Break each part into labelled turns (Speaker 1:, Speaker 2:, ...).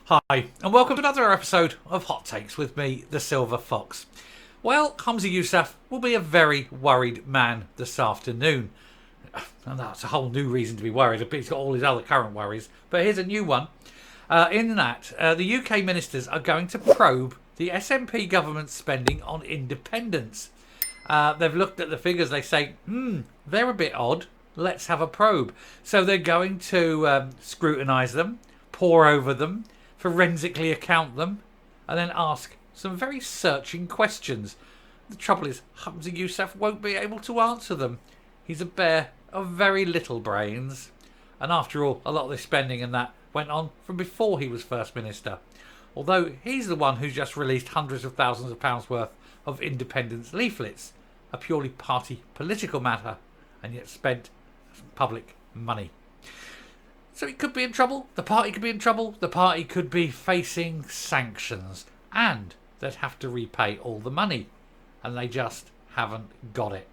Speaker 1: Hi, and welcome to another episode of Hot Takes with me, the Silver Fox. Well, Humza Yousaf will be a very worried man this afternoon. And that's a whole new reason to be worried. He's got all his other current worries. But here's a new one. In that, the UK ministers are going to probe the SNP government's spending on independence. They've looked at the figures. They say, they're a bit odd. Let's have a probe. So they're going to scrutinise them, pore over them, forensically account them, and then ask some very searching questions. The trouble is, Humza Yousaf won't be able to answer them. He's a bear of very little brains. And after all, a lot of this spending and that went on from before he was First Minister. Although he's the one who's just released hundreds of thousands of pounds worth of independence leaflets, a purely party political matter, and yet spent public money. So he could be in trouble, the party could be in trouble, the party could be facing sanctions, and they'd have to repay all the money, and they just haven't got it.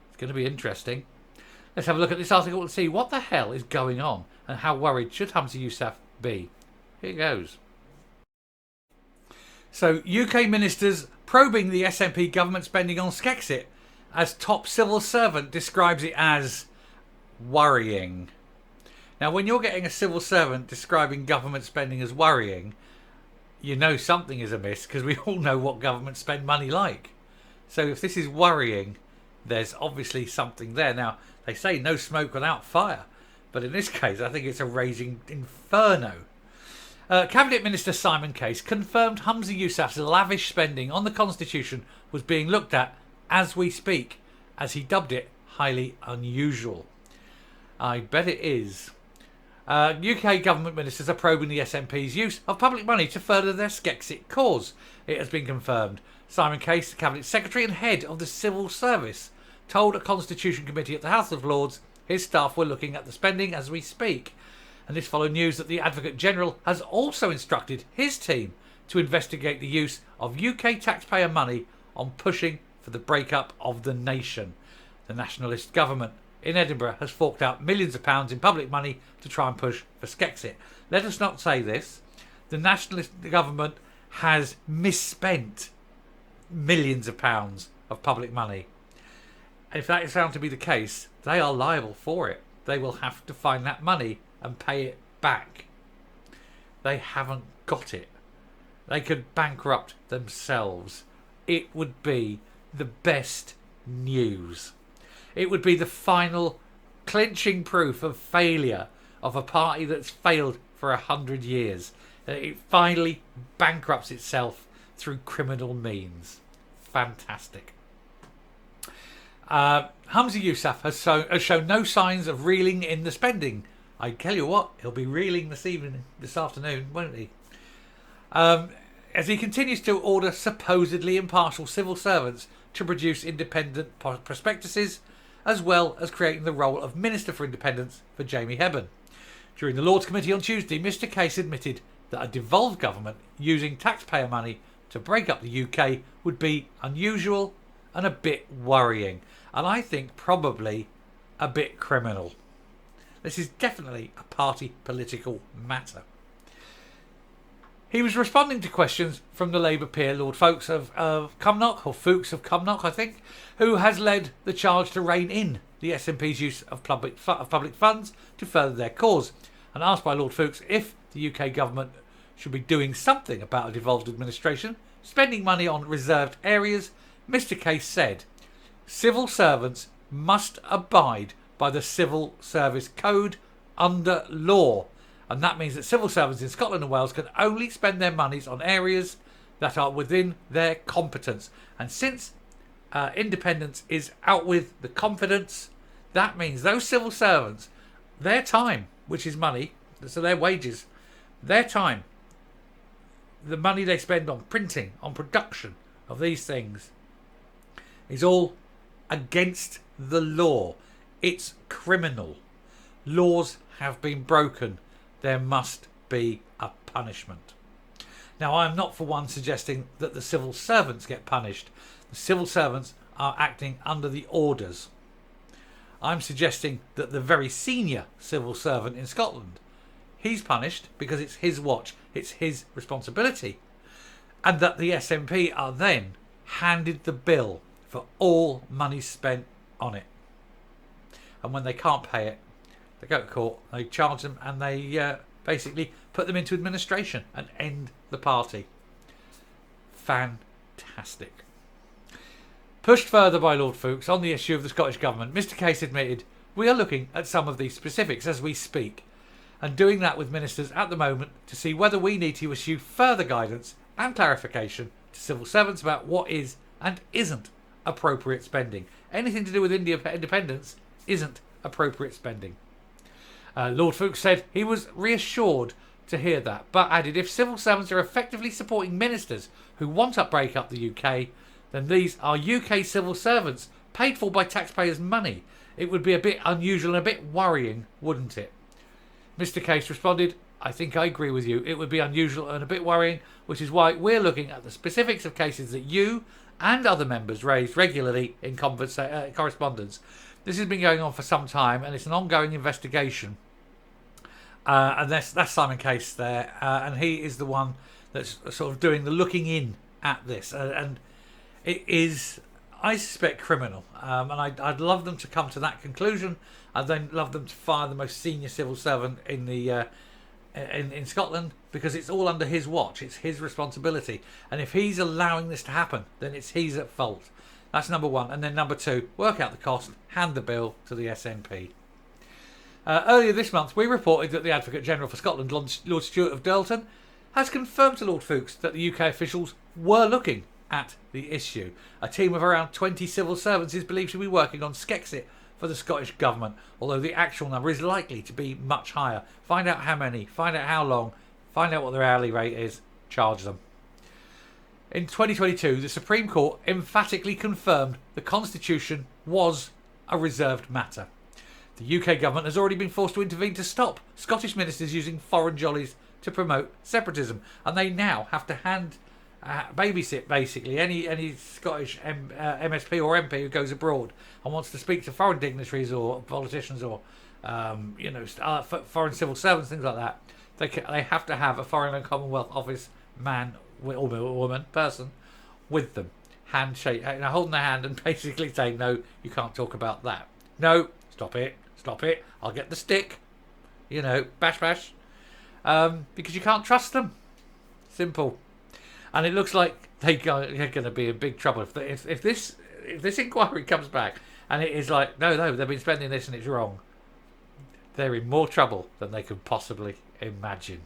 Speaker 1: It's going to be interesting. Let's have a look at this article and see what the hell is going on, and how worried should Humza Yousaf be. Here goes. So, UK ministers probing the SNP government spending on Skexit, as top civil servant describes it as worrying. Now, when you're getting a civil servant describing government spending as worrying, you know something is amiss, because we all know what government spend money like. So if this is worrying, there's obviously something there. Now, they say no smoke without fire, but in this case, I think it's a raging inferno. Cabinet Minister Simon Case confirmed Humza Yousaf's lavish spending on the Constitution was being looked at as we speak, as he dubbed it highly unusual. I bet it is. UK government ministers are probing the SNP's use of public money to further their Skexit cause. It has been confirmed. Simon Case, the Cabinet Secretary and head of the Civil Service, told a Constitution Committee at the House of Lords his staff were looking at the spending as we speak. And this followed news that the Advocate General has also instructed his team to investigate the use of UK taxpayer money on pushing for the breakup of the nation. The nationalist government in Edinburgh has forked out millions of pounds in public money to try and push for Skexit. Let us not say this. The nationalist government has misspent millions of pounds of public money. And if that is found to be the case, they are liable for it. They will have to find that money and pay it back. They haven't got it. They could bankrupt themselves. It would be the best news. It would be the final clinching proof of failure of a party that's failed for 100 years. It finally bankrupts itself through criminal means. Fantastic. Humza Yousaf has shown no signs of reeling in the spending. I tell you what, he'll be reeling this afternoon, won't he? As he continues to order supposedly impartial civil servants to produce independent prospectuses, as well as creating the role of Minister for Independence for Jamie Hebburn. During the Lords Committee on Tuesday, Mr Case admitted that a devolved government using taxpayer money to break up the UK would be unusual and a bit worrying, and I think probably a bit criminal. This is definitely a party political matter. He was responding to questions from the Labour peer Lord Foulkes of Cumnock, or Foulkes of Cumnock, I think, who has led the charge to rein in the SNP's use of public funds to further their cause. And asked by Lord Foulkes if the UK government should be doing something about a devolved administration, spending money on reserved areas, Mr Case said, civil servants must abide by the Civil Service Code under law. And that means that civil servants in Scotland and Wales can only spend their monies on areas that are within their competence. And since independence is out with the confidence, that means those civil servants, their time, which is money, so their wages, their time, the money they spend on printing, on production of these things, is all against the law. It's criminal. Laws have been broken. There must be a punishment. Now, I am not for one suggesting that the civil servants get punished. The civil servants are acting under the orders. I'm suggesting that the very senior civil servant in Scotland, he's punished because it's his watch, it's his responsibility, and that the SNP are then handed the bill for all money spent on it. And when they can't pay it, they go to court, they charge them, and they basically put them into administration and end the party. Fantastic. Pushed further by Lord Foulkes on the issue of the Scottish Government, Mr Case admitted, "We are looking at some of these specifics as we speak, and doing that with ministers at the moment to see whether we need to issue further guidance and clarification to civil servants about what is and isn't appropriate spending. Anything to do with India independence isn't appropriate spending." Lord Foulkes said he was reassured to hear that, but added if civil servants are effectively supporting ministers who want to break up the UK, then these are UK civil servants paid for by taxpayers' money. It would be a bit unusual and a bit worrying, wouldn't it? Mr Case responded, "I think I agree with you. It would be unusual and a bit worrying, which is why we're looking at the specifics of cases that you and other members raised regularly in correspondence. This has been going on for some time and it's an ongoing investigation." And that's Simon Case there, and he is the one that's sort of doing the looking in at this, and it is, I suspect, criminal. And I'd love them to come to that conclusion. I'd then love them to fire the most senior civil servant in the in Scotland, because it's all under his watch. It's his responsibility, and if he's allowing this to happen, then he's at fault. That's number one. And then number two, work out the cost, hand the bill to the SNP. Earlier this month, we reported that the Advocate General for Scotland, Lord Stewart of Durlton, has confirmed to Lord Foulkes that the UK officials were looking at the issue. A team of around 20 civil servants is believed to be working on Skexit for the Scottish Government, although the actual number is likely to be much higher. Find out how many, find out how long, find out what their hourly rate is, charge them. In 2022, the Supreme Court emphatically confirmed the Constitution was a reserved matter. The UK government has already been forced to intervene to stop Scottish ministers using foreign jollies to promote separatism, and they now have to babysit basically any Scottish MSP or MP who goes abroad and wants to speak to foreign dignitaries or politicians or foreign civil servants, things like that. They have to have a Foreign and Commonwealth Office man or woman person with them, handshake, holding their hand and basically saying, "No, you can't talk about that. No, stop it. I'll get the stick. Bash bash." Because you can't trust them. Simple. And it looks like they're going to be in big trouble if this inquiry comes back and it is like, no, they've been spending this and it's wrong. They're in more trouble than they could possibly imagine.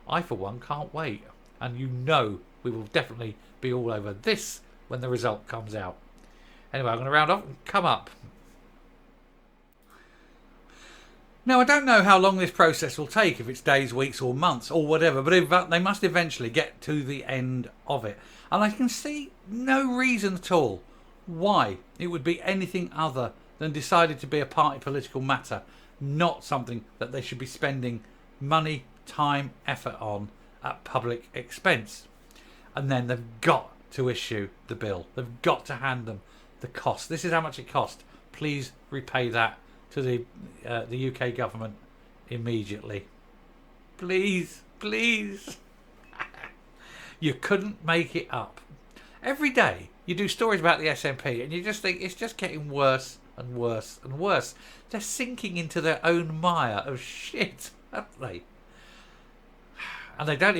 Speaker 1: I, for one, can't wait. And we will definitely be all over this when the result comes out. Anyway, I'm going to round off and come up. Now, I don't know how long this process will take, if it's days, weeks or months or whatever, but they must eventually get to the end of it. And I can see no reason at all why it would be anything other than decided to be a party political matter, not something that they should be spending money, time, effort on at public expense. And then they've got to issue the bill. They've got to hand them the cost. This is how much it cost. Please repay that to the UK government immediately. Please. You couldn't make it up. Every day you do stories about the SNP and you just think it's just getting worse and worse and worse. They're sinking into their own mire of shit, haven't they? And they don't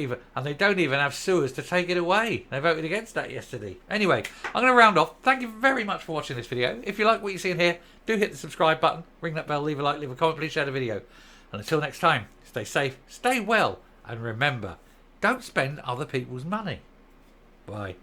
Speaker 1: even have sewers to take it away. They voted against that yesterday. Anyway, I'm going to round off. Thank you very much for watching this video. If you like what you see in here, do hit the subscribe button, ring that bell, leave a like, leave a comment, please share the video. And until next time, stay safe, stay well, and remember, don't spend other people's money. Bye.